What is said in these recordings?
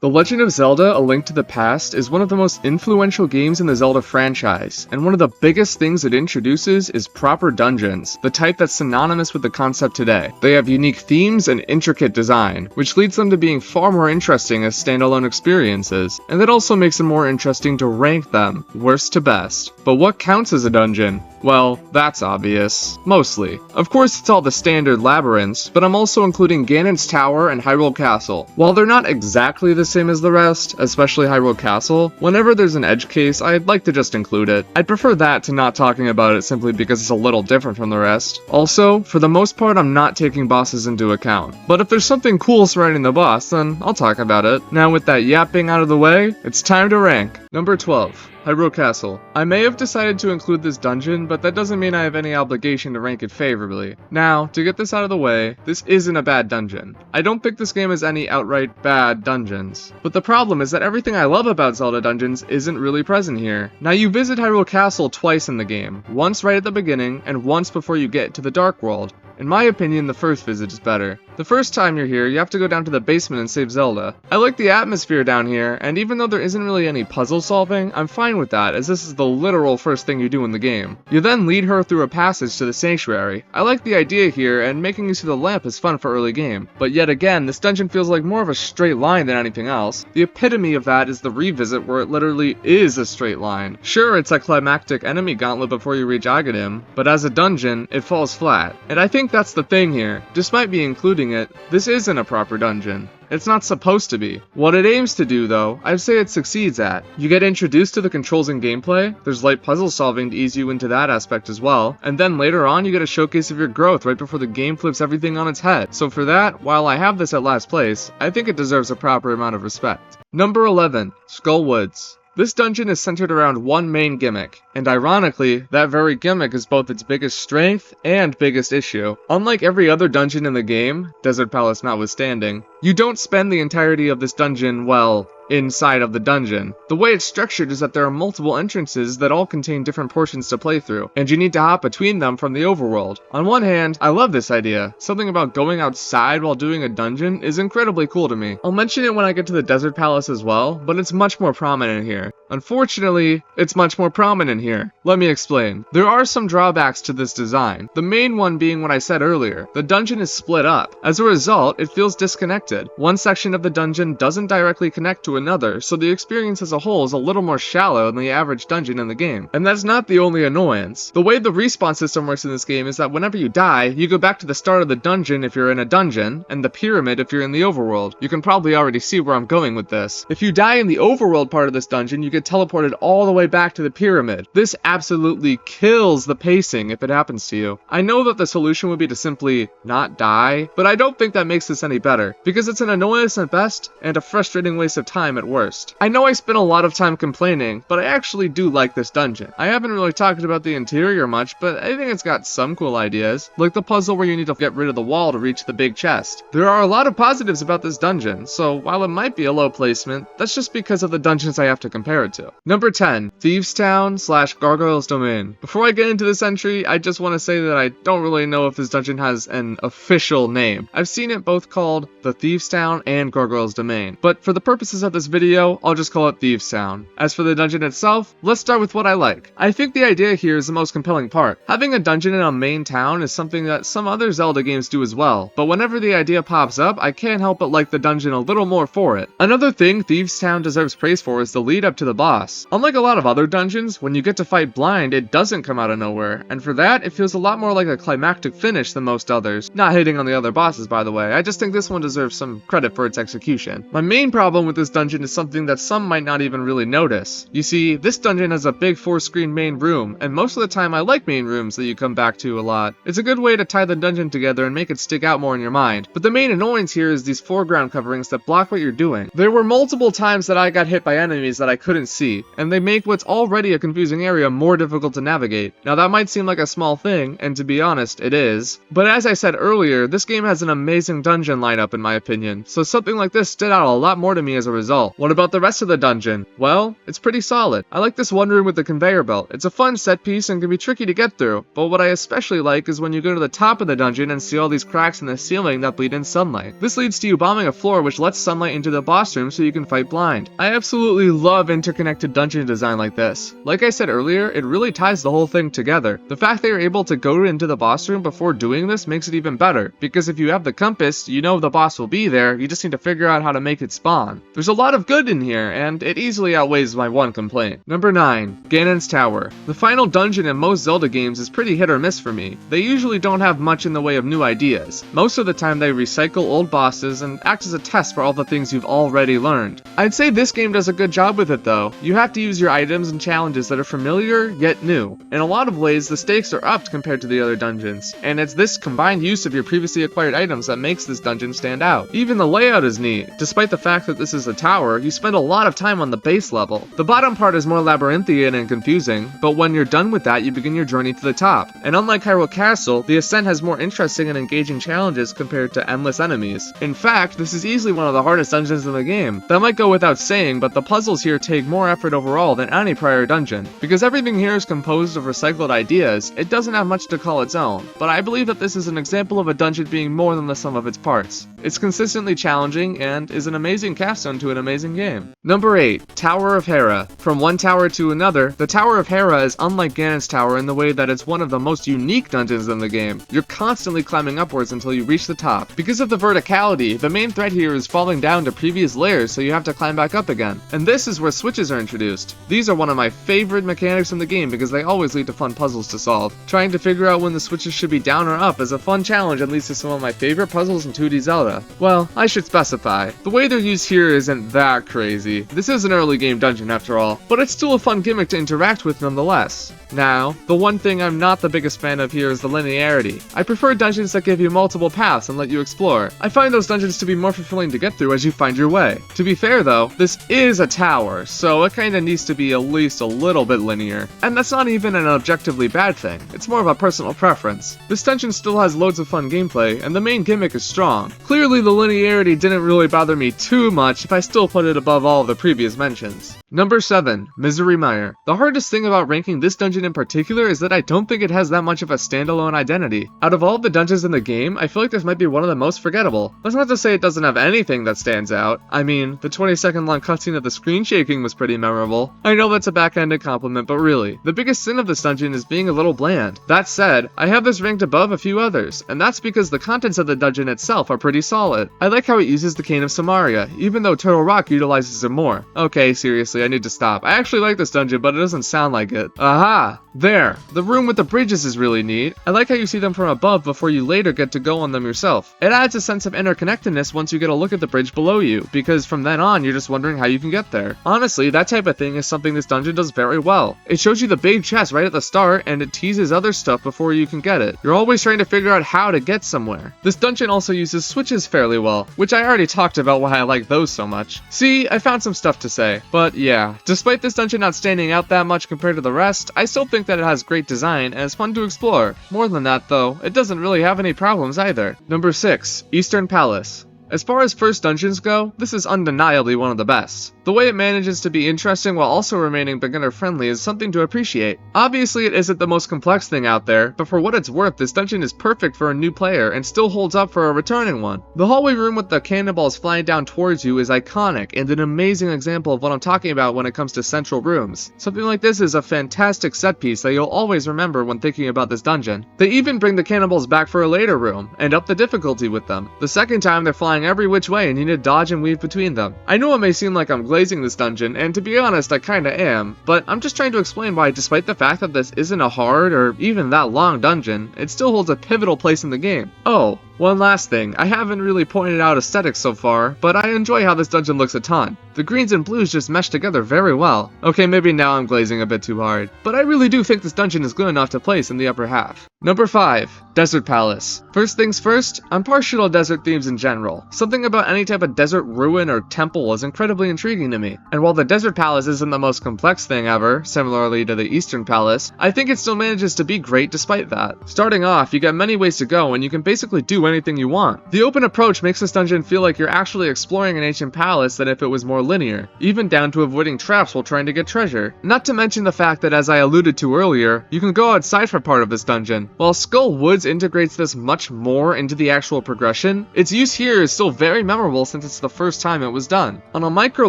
The Legend of Zelda: A Link to the Past is one of the most influential games in the Zelda franchise, and one of the biggest things it introduces is proper dungeons, the type that's synonymous with the concept today. They have unique themes and intricate design, which leads them to being far more interesting as standalone experiences, and that also makes it more interesting to rank them, worst to best. But what counts as a dungeon? Well, that's obvious. Mostly. Of course it's all the standard labyrinths, but I'm also including Ganon's Tower and Hyrule Castle. While they're not exactly the same as the rest, especially Hyrule Castle, whenever there's an edge case, I'd like to just include it. I'd prefer that to not talking about it simply because it's a little different from the rest. Also, for the most part, I'm not taking bosses into account. But if there's something cool surrounding the boss, then I'll talk about it. Now with that yapping out of the way, it's time to rank. Number 12. Hyrule Castle. I may have decided to include this dungeon, but that doesn't mean I have any obligation to rank it favorably. Now, to get this out of the way, this isn't a bad dungeon. I don't think this game has any outright bad dungeons. But the problem is that everything I love about Zelda dungeons isn't really present here. Now, you visit Hyrule Castle twice in the game, once right at the beginning, and once before you get to the Dark World. In my opinion, the first visit is better. The first time you're here, you have to go down to the basement and save Zelda. I like the atmosphere down here, and even though there isn't really any puzzle solving, I'm fine with that, as this is the literal first thing you do in the game. You then lead her through a passage to the sanctuary. I like the idea here, and making use of the lamp is fun for early game. But yet again, this dungeon feels like more of a straight line than anything else. The epitome of that is the revisit, where it literally is a straight line. Sure, it's a climactic enemy gauntlet before you reach Agadim, but as a dungeon, it falls flat. And I think that's the thing here. Despite me including it, this isn't a proper dungeon. It's not supposed to be. What it aims to do, though, I'd say it succeeds at. You get introduced to the controls and gameplay, there's light puzzle solving to ease you into that aspect as well, and then later on you get a showcase of your growth right before the game flips everything on its head. So for that, while I have this at last place, I think it deserves a proper amount of respect. Number 11. Skull Woods. This dungeon is centered around one main gimmick, and ironically, that very gimmick is both its biggest strength and biggest issue. Unlike every other dungeon in the game, Desert Palace notwithstanding, you don't spend the entirety of this dungeon, well, inside of the dungeon. The way it's structured is that there are multiple entrances that all contain different portions to play through, and you need to hop between them from the overworld. On one hand, I love this idea. Something about going outside while doing a dungeon is incredibly cool to me. I'll mention it when I get to the Desert Palace as well, but it's much more prominent here. Unfortunately, it's much more prominent here. Let me explain. There are some drawbacks to this design. The main one being what I said earlier. The dungeon is split up. As a result, it feels disconnected. One section of the dungeon doesn't directly connect to another, so the experience as a whole is a little more shallow than the average dungeon in the game. And that's not the only annoyance. The way the respawn system works in this game is that whenever you die, you go back to the start of the dungeon if you're in a dungeon, and the pyramid if you're in the overworld. You can probably already see where I'm going with this. If you die in the overworld part of this dungeon, you get teleported all the way back to the pyramid. This absolutely kills the pacing if it happens to you. I know that the solution would be to simply not die, but I don't think that makes this any better, because it's an annoyance at best, and a frustrating waste of time at worst. I know I spent a lot of time complaining, but I actually do like this dungeon. I haven't really talked about the interior much, but I think it's got some cool ideas, like the puzzle where you need to get rid of the wall to reach the big chest. There are a lot of positives about this dungeon, so while it might be a low placement, that's just because of the dungeons I have to compare it to. Number 10. Thieves Town / Gargoyle's Domain. Before I get into this entry, I just want to say that I don't really know if this dungeon has an official name. I've seen it both called the Thieves Town and Gargoyle's Domain, but for the purposes of this video, I'll just call it Thieves Town. As for the dungeon itself, let's start with what I like. I think the idea here is the most compelling part. Having a dungeon in a main town is something that some other Zelda games do as well, but whenever the idea pops up, I can't help but like the dungeon a little more for it. Another thing Thieves Town deserves praise for is the lead up to the boss. Unlike a lot of other dungeons, when you get to fight blind, it doesn't come out of nowhere, and for that, it feels a lot more like a climactic finish than most others. Not hitting on the other bosses, by the way, I just think this one deserves some credit for its execution. My main problem with this dungeon is something that some might not even really notice. You see, this dungeon has a big 4-screen main room, and most of the time I like main rooms that you come back to a lot. It's a good way to tie the dungeon together and make it stick out more in your mind. But the main annoyance here is these foreground coverings that block what you're doing. There were multiple times that I got hit by enemies that I couldn't see, and they make what's already a confusing area more difficult to navigate. Now that might seem like a small thing, and to be honest, it is. But as I said earlier, this game has an amazing dungeon lineup in my opinion. opinion, so something like this stood out a lot more to me as a result. What about the rest of the dungeon? Well, it's pretty solid. I like this one room with the conveyor belt. It's a fun set piece and can be tricky to get through, but what I especially like is when you go to the top of the dungeon and see all these cracks in the ceiling that bleed in sunlight. This leads to you bombing a floor which lets sunlight into the boss room so you can fight blind. I absolutely love interconnected dungeon design like this. Like I said earlier, it really ties the whole thing together. The fact that you're able to go into the boss room before doing this makes it even better, because if you have the compass, you know the boss will be there, you just need to figure out how to make it spawn. There's a lot of good in here, and it easily outweighs my one complaint. Number 9. Ganon's Tower. The final dungeon in most Zelda games is pretty hit or miss for me. They usually don't have much in the way of new ideas. Most of the time they recycle old bosses and act as a test for all the things you've already learned. I'd say this game does a good job with it though. You have to use your items and challenges that are familiar yet new. In a lot of ways, the stakes are upped compared to the other dungeons, and it's this combined use of your previously acquired items that makes this dungeon stand out. Even the layout is neat. Despite the fact that this is a tower, you spend a lot of time on the base level. The bottom part is more labyrinthian and confusing, but when you're done with that, you begin your journey to the top. And unlike Hyrule Castle, the ascent has more interesting and engaging challenges compared to endless enemies. In fact, this is easily one of the hardest dungeons in the game. That might go without saying, but the puzzles here take more effort overall than any prior dungeon. Because everything here is composed of recycled ideas, it doesn't have much to call its own, but I believe that this is an example of a dungeon being more than the sum of its parts. It's consistently challenging and is an amazing capstone to an amazing game. Number 8. Tower of Hera. From one tower to another, the Tower of Hera is unlike Ganon's Tower in the way that it's one of the most unique dungeons in the game. You're constantly climbing upwards until you reach the top. Because of the verticality, the main threat here is falling down to previous layers so you have to climb back up again. And this is where switches are introduced. These are one of my favorite mechanics in the game because they always lead to fun puzzles to solve. Trying to figure out when the switches should be down or up is a fun challenge and leads to some of my favorite puzzles in 2D Zelda. Well, I should specify. The way they're used here isn't that crazy. This is an early game dungeon after all, but it's still a fun gimmick to interact with nonetheless. Now, the one thing I'm not the biggest fan of here is the linearity. I prefer dungeons that give you multiple paths and let you explore. I find those dungeons to be more fulfilling to get through as you find your way. To be fair though, this is a tower, so it kinda needs to be at least a little bit linear. And that's not even an objectively bad thing, it's more of a personal preference. This dungeon still has loads of fun gameplay, and the main gimmick is strong. Clearly the linearity didn't really bother me too much if I still put it above all of the previous mentions. Number 7. Misery Mire. The hardest thing about ranking this dungeon in particular is that I don't think it has that much of a standalone identity. Out of all the dungeons in the game, I feel like this might be one of the most forgettable. That's not to say it doesn't have anything that stands out. I mean, the 20-second long cutscene of the screen shaking was pretty memorable. I know that's a backhanded compliment, but really, the biggest sin of this dungeon is being a little bland. That said, I have this ranked above a few others, and that's because the contents of the dungeon itself are pretty solid. I like how it uses the Cane of Samaria, even though Turtle Rock utilizes it more. Okay, seriously, I need to stop. I actually like this dungeon, but it doesn't sound like it. Aha! There! The room with the bridges is really neat. I like how you see them from above before you later get to go on them yourself. It adds a sense of interconnectedness once you get a look at the bridge below you, because from then on you're just wondering how you can get there. Honestly, that type of thing is something this dungeon does very well. It shows you the big chest right at the start, and it teases other stuff before you can get it. You're always trying to figure out how to get somewhere. This dungeon also uses switches fairly well, which I already talked about why I like those so much. See, I found some stuff to say, but yeah, despite this dungeon not standing out that much compared to the rest, I still think that it has great design and is fun to explore. More than that though, it doesn't really have any problems either. Number 6. Eastern Palace. As far as first dungeons go, this is undeniably one of the best. The way it manages to be interesting while also remaining beginner friendly is something to appreciate. Obviously it isn't the most complex thing out there, but for what it's worth, this dungeon is perfect for a new player and still holds up for a returning one. The hallway room with the cannonballs flying down towards you is iconic and an amazing example of what I'm talking about when it comes to central rooms. Something like this is a fantastic set piece that you'll always remember when thinking about this dungeon. They even bring the cannonballs back for a later room and up the difficulty with them. The second time they're flying every which way and you need to dodge and weave between them. I know it may seem like I'm glazing this dungeon, and to be honest I kinda am, but I'm just trying to explain why despite the fact that this isn't a hard or even that long dungeon, it still holds a pivotal place in the game. Oh, one last thing, I haven't really pointed out aesthetics so far, but I enjoy how this dungeon looks a ton. The greens and blues just mesh together very well. Okay, maybe now I'm glazing a bit too hard, but I really do think this dungeon is good enough to place in the upper half. Number 5. Desert Palace. First things first, I'm partial to desert themes in general. Something about any type of desert ruin or temple is incredibly intriguing to me. And while the Desert Palace isn't the most complex thing ever, similarly to the Eastern Palace, I think it still manages to be great despite that. Starting off, you got many ways to go and you can basically do anything you want. The open approach makes this dungeon feel like you're actually exploring an ancient palace than if it was more linear, even down to avoiding traps while trying to get treasure. Not to mention the fact that, as I alluded to earlier, you can go outside for part of this dungeon. While Skull Woods integrates this much more into the actual progression, its use here is still very memorable since it's the first time it was done. On a micro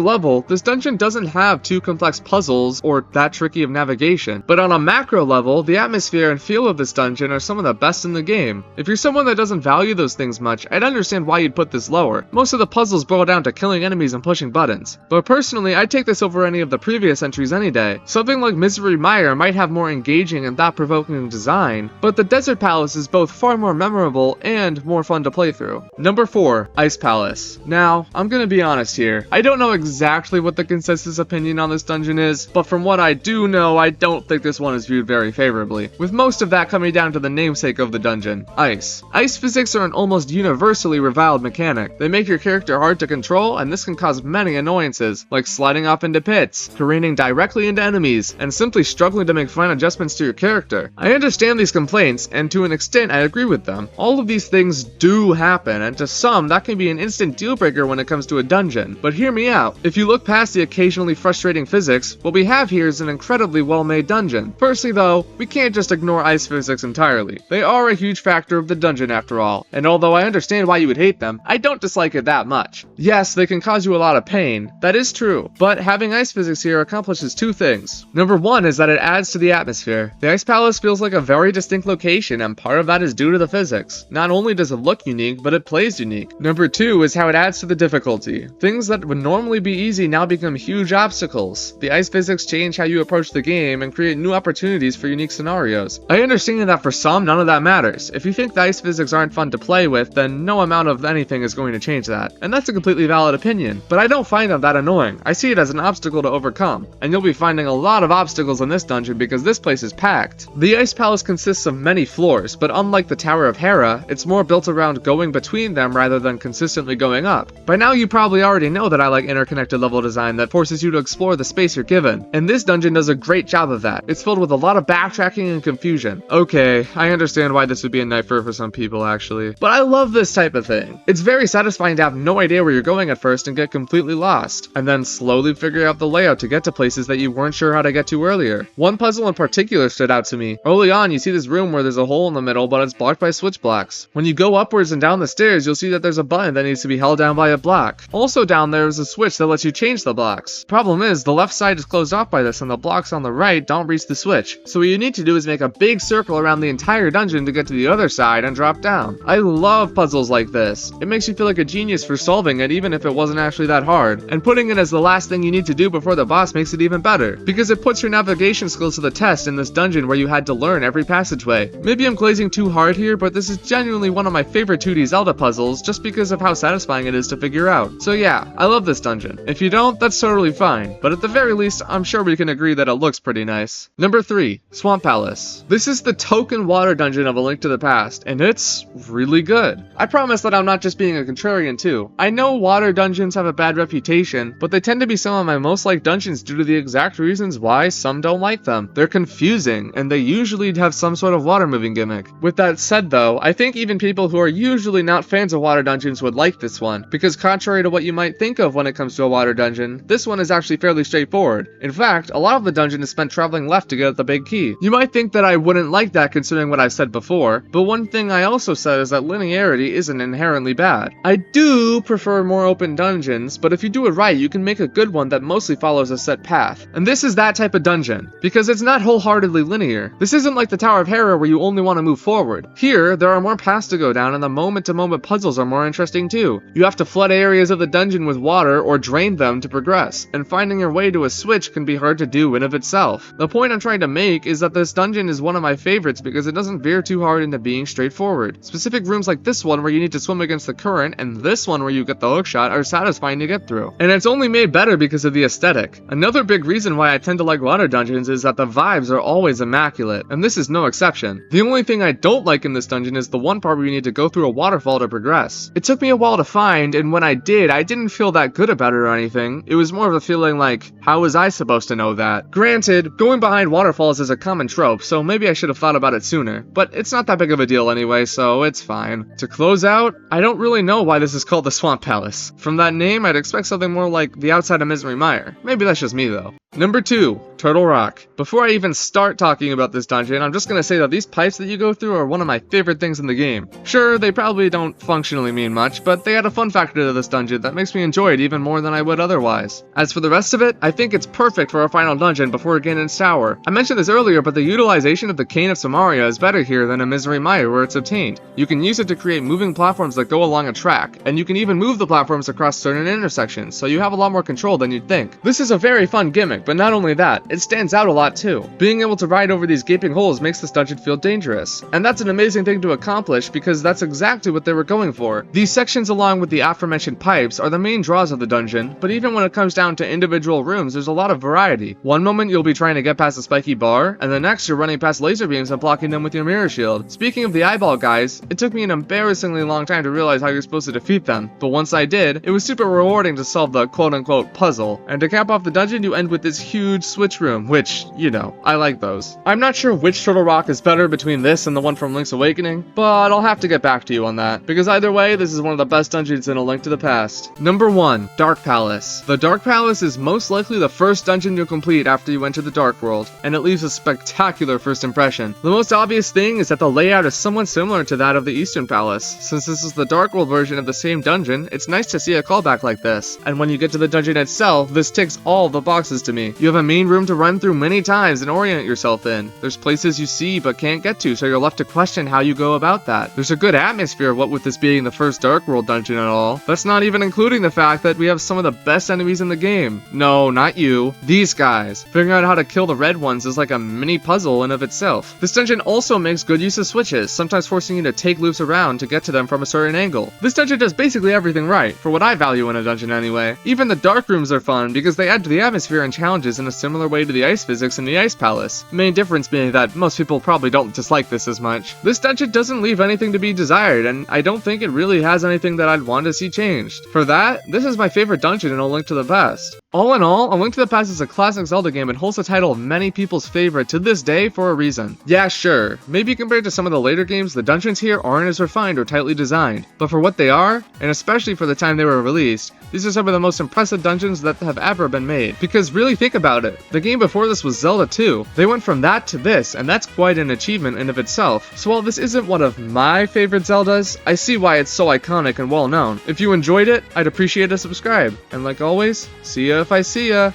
level, this dungeon doesn't have too complex puzzles or that tricky of navigation, but on a macro level, the atmosphere and feel of this dungeon are some of the best in the game. If you're someone that doesn't value those things much, I'd understand why you'd put this lower. Most of the puzzles boil down to killing enemies and pushing buttons, but personally, I'd take this over any of the previous entries any day. Something like Misery Mire might have more engaging and thought-provoking design, but the Desert Palace is both far more memorable and more fun to play through. Number 4, Ice Palace. Now, I'm gonna be honest here. I don't know exactly what the consensus opinion on this dungeon is, but from what I do know, I don't think this one is viewed very favorably, with most of that coming down to the namesake of the dungeon, ice. Ice physics are an almost universally reviled mechanic. They make your character hard to control, and this can cause many annoyances, like sliding off into pits, careening directly into enemies, and simply struggling to make fine adjustments to your character. I understand these complaints, and to an extent I agree with them. All of these things do happen, and to some that can be an instant deal breaker when it comes to a dungeon. But hear me out. If you look past the occasionally frustrating physics, what we have here is an incredibly well-made dungeon. Firstly though, we can't just ignore ice physics entirely. They are a huge factor of the dungeon after all, and although I understand why you would hate them, I don't dislike it that much. Yes, they can cause you a lot of pain, that is true, but having ice physics here accomplishes two things. Number one is that it adds to the atmosphere. The Ice Palace feels like a very distinct location, and part of that is due to the physics. Not only does it look unique, but it plays unique. Number two is how it adds to the difficulty. Things that would normally be easy now become huge obstacles. The ice physics change how you approach the game and create new opportunities for unique scenarios. I understand that for some, none of that matters. If you think the ice physics aren't fun to play with, then no amount of anything is going to change that. And that's a completely valid opinion, but I don't find them that annoying. I see it as an obstacle to overcome, and you'll be finding a lot of obstacles in this dungeon because this place is packed. The Ice Palace consists of many floors, but unlike the Tower of Hera, it's more built around going between them rather than consistently going up. By now you probably already know that I like interconnected level design that forces you to explore the space you're given, and this dungeon does a great job of that. It's filled with a lot of backtracking and confusion. Okay, I understand why this would be a nightmare for some people actually, but I love this type of thing. It's very satisfying to have no idea where you're going at first and get completely lost, and then slowly figure out the layout to get to places that you weren't sure how to get to earlier. One puzzle in particular stood out to me. Early on, you see this room where there's a hole in the middle, but it's blocked by switch blocks. When you go upwards and down the stairs, you'll see that there's a button that needs to be held down by a block. Also down there is a switch that lets you change the blocks. Problem is, the left side is closed off by this and the blocks on the right don't reach the switch. So what you need to do is make a big circle around the entire dungeon to get to the other side and drop down. I love puzzles like this. It makes you feel like a genius for solving it even if it wasn't actually that hard. And putting it as the last thing you need to do before the boss makes it even better, because it puts your navigation skills to the test in this dungeon where you had to learn every passageway. Maybe I'm glazing too hard here, but this is genuinely one of my favorite 2D Zelda puzzles just because of how satisfying it is to figure out. So yeah, I love this dungeon. If you don't, that's totally fine, but at the very least, I'm sure we can agree that it looks pretty nice. Number 3, Swamp Palace. This is the token water dungeon of A Link to the Past, and it's really good. I promise that I'm not just being a contrarian too. I know water dungeons have a bad reputation, but they tend to be some of my most liked dungeons due to the exact reasons why some don't like them. They're confusing, and they usually have some sort of water moving gimmick. With that said though, I think even people who are usually not fans of water dungeons would like this one, because contrary to what you might think of when it comes to a water dungeon, this one is actually fairly straightforward. In fact, a lot of the dungeon is spent traveling left to get at the big key. You might think that I wouldn't like that considering what I've said before, but one thing I also said is that linearity isn't inherently bad. I do prefer more open dungeons, but if you do it right, you can make a good one that mostly follows a set path. And this is that type of dungeon, because it's not wholeheartedly linear. This isn't like the Tower of Hera where you only want to move forward. Here, there are more paths to go down and the moment-to-moment puzzles are more interesting too. You have to flood areas of the dungeon with water or drain them to progress, and finding your way to a switch can be hard to do in of itself. The point I'm trying to make is that this dungeon is one of my favorites because it doesn't veer too hard into being straightforward. Specific rooms like this one where you need to swim against the current and this one where you get the hookshot are satisfying to get through. And it's only made better because of the aesthetic. Another big reason why I tend to like water dungeons is that the vibes are always immaculate, and this is no exception. The only thing I don't like in this dungeon is the one part where you need to go through a waterfall to progress. It took me a while to find, and when I did, I didn't feel that good about it or anything. It was more of a feeling like, how was I supposed to know that? Granted, going behind waterfalls is a common trope, so maybe I should have thought about it sooner, but it's not that big of a deal anyway, so it's fine. To close out, I don't really know why this is called the Swamp Palace. From that name, I'd expect something more like the outside of Misery Mire. Maybe that's just me though. Number 2, Turtle Rock. Before I even start talking about this dungeon, I'm just gonna say that these pipes that you go through are one of my favorite things in the game. Sure, they probably don't functionally mean much, but they add a fun factor to this dungeon that makes me enjoy it even more than I would otherwise. As for the rest of it, I think it's perfect for our final dungeon before Ganon's Tower. I mentioned this earlier, but the utilization of the Cane of Samaria is better here than in Misery Mire where it's obtained. You can use it to create moving platforms that go along a track, and you can even move the platforms across certain intersections, so you have a lot more control than you'd think. This is a very fun gimmick, but not only that, it stands out a lot too. Being able to ride over these gaping holes makes this dungeon feel dangerous, and that's an amazing thing to accomplish because that's exactly what they were going for. These sections along with the aforementioned pipes are the main draws of the dungeon, but even when it comes down to individual rooms, there's a lot of variety. One moment you'll be trying to get past a spiky bar, and the next you're running past laser beams and blocking them with your mirror shield. Speaking of the eyeball guys, it took me an embarrassingly long time to realize how you're supposed to defeat them, but once I did, it was super rewarding to solve the quote-unquote puzzle. And to cap off the dungeon, you end with this huge switch room, which, you know, I like those. I'm not sure which Turtle Rock is better between this and the one from Link's Awakening, but I'll have to get back to you on that, because either way, this is one of the best dungeons in A Link to the Past. Number 1, Dark Palace. The Dark Palace is most likely the first dungeon you'll complete after you enter the Dark World, and it leaves a spectacular first impression. The most obvious thing is that the layout is somewhat similar to that of the Eastern Palace. Since this is the Dark World version of the same dungeon, it's nice to see a callback like this. And when you get to the dungeon itself, this ticks all the boxes to me. You have a main room to run through many times and orient yourself in. There's places you see but can't get to, so you're left to question how you go about that. There's a good atmosphere, what with this being the first Dark World dungeon and all. That's not even including the fact that we have some of the best enemies in the game. No, not you. These guys. Figuring out how to kill the red ones is like a mini puzzle in of itself. This dungeon also makes good use of switches, sometimes forcing you to take loops around to get to them from a certain angle. This dungeon does basically everything right, for what I value in a dungeon anyway. Even the dark rooms are fun because they add to the atmosphere and challenges in a similar way to the ice physics in the Ice Palace. Main difference being that most people probably don't dislike this as much. This dungeon doesn't leave anything to be desired, and I don't think it really has anything that I'd want to see changed. For that, this is my favorite dungeon in A Link to the Past. All in all, A Link to the Past is a classic Zelda game and holds the title of many people's favorite to this day for a reason. Yeah, sure, maybe compared to some of the later games, the dungeons here aren't as refined or tightly designed, but for what they are, and especially for the time they were released, these are some of the most impressive dungeons that have ever been made. Because really think about it, the game before this was Zelda 2. They went from that to this, and that's quite an achievement in of itself. So while this isn't one of my favorite Zeldas, I see why it's so iconic and well known. If you enjoyed it, I'd appreciate a subscribe. And like always, see ya if I see ya.